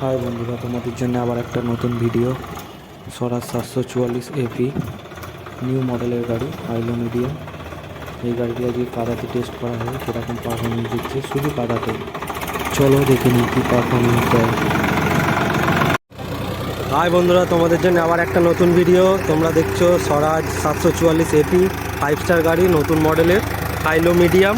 High বন্ধুরা, তোমাদের জন্য আবার একটা নতুন ভিডিও। স্বরাজ 744 এপি নিউ মডেলের গাড়ি, হাইলো মিডিয়াম। এই গাড়িটি আজকে কাদাতে টেস্ট করা হয়, কীরকম পারফরমেন্স দিচ্ছে শুধু কাদাতে। চলো দেখে নিই কী পারফরমেন্স দেয়। হাই বন্ধুরা, তোমাদের জন্য আবার একটা নতুন ভিডিও। তোমরা দেখছো স্বরাজ 744 এপি 5 স্টার গাড়ি, নতুন মডেলের হাইলো মিডিয়াম।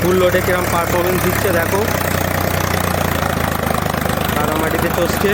ফুল লোডে কিরকম পারফরমেন্স দিচ্ছে দেখো, কাদামাটিতে চষছে।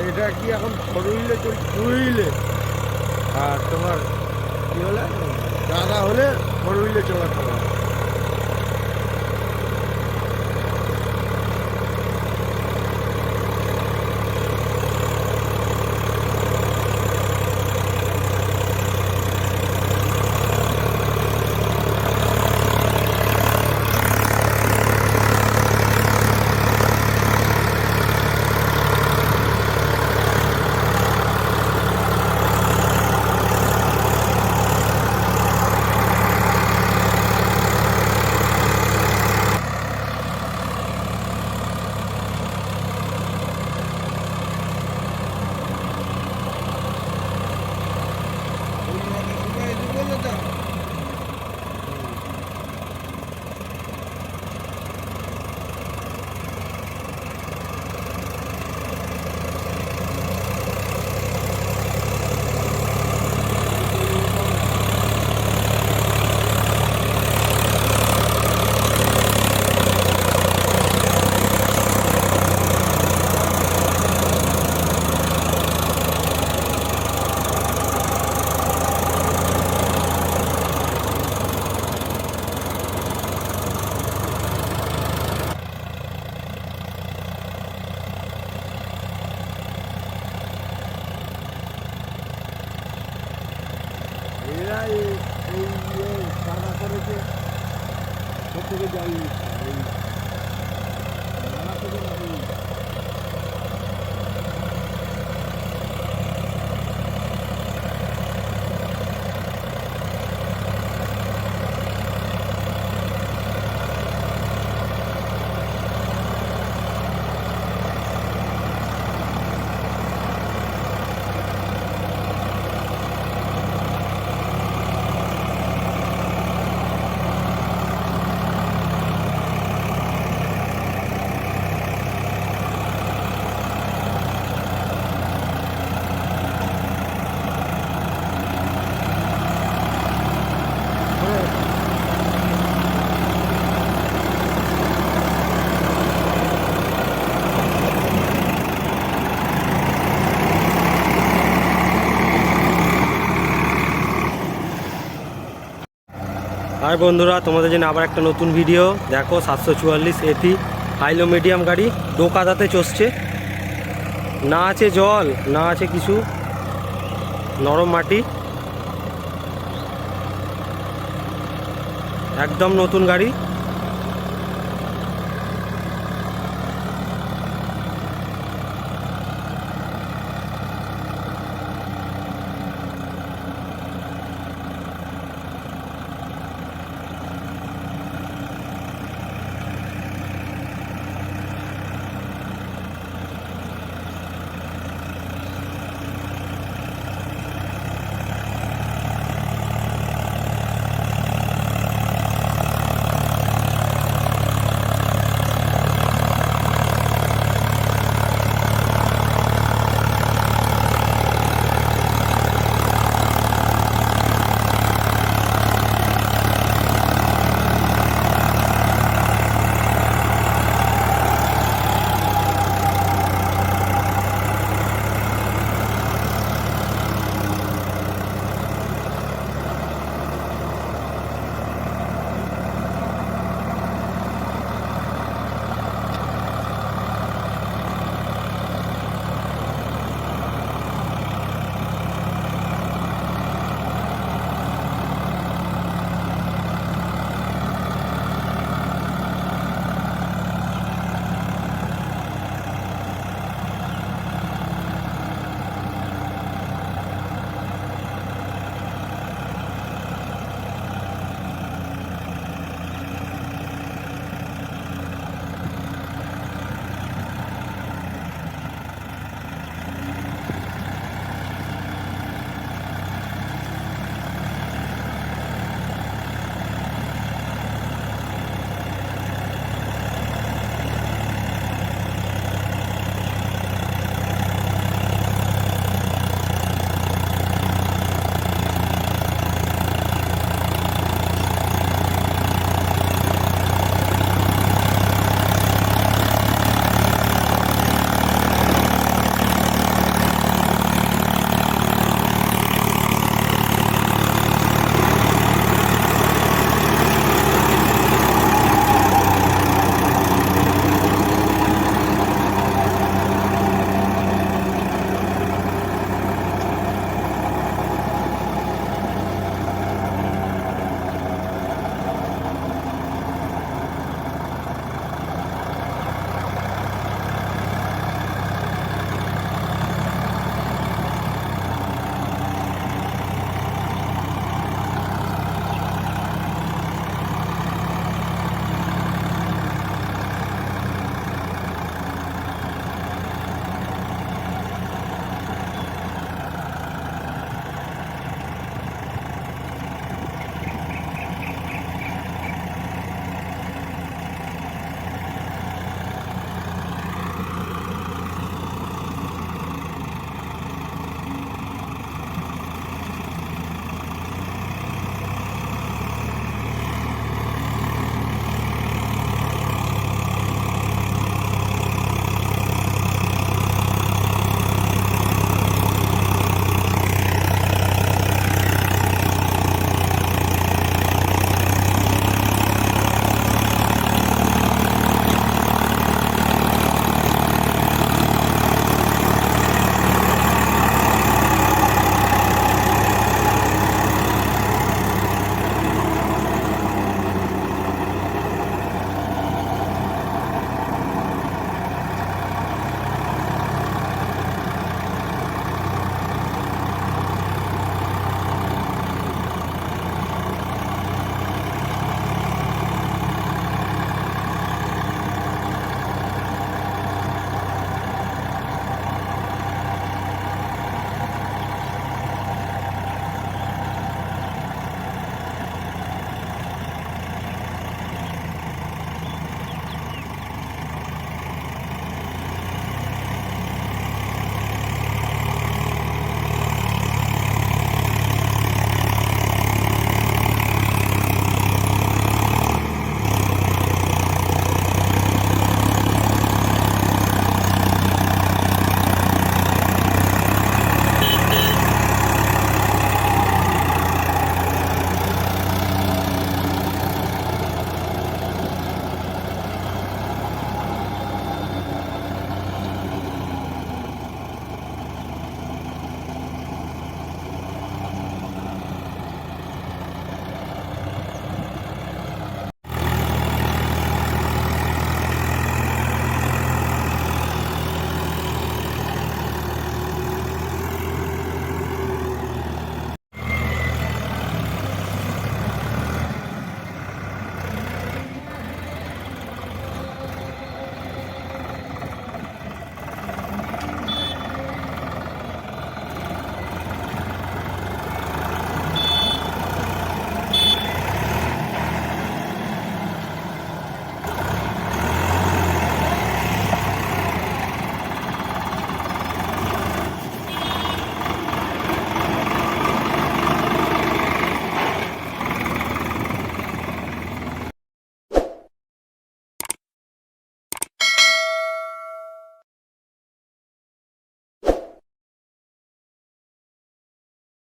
এটা কি এখন ফোর হুইলে টু হুইলে, আর তোমার কি হলে দাদা হলে ফোর হুইলে চলাতে হবে। এরা এই কাদা করেছে থেকে জল নিচ্ছে এই নালা থেকে জল নিচ্ছে। হাই বন্ধুরা, তোমাদের জন্য আবার একটা নতুন ভিডিও। দেখো 744 এপি হাইলো মিডিয়াম গাড়ি দো কাদাতে চষছে। না আছে জল, না আছে কিছু, নরম মাটি, একদম নতুন গাড়ি।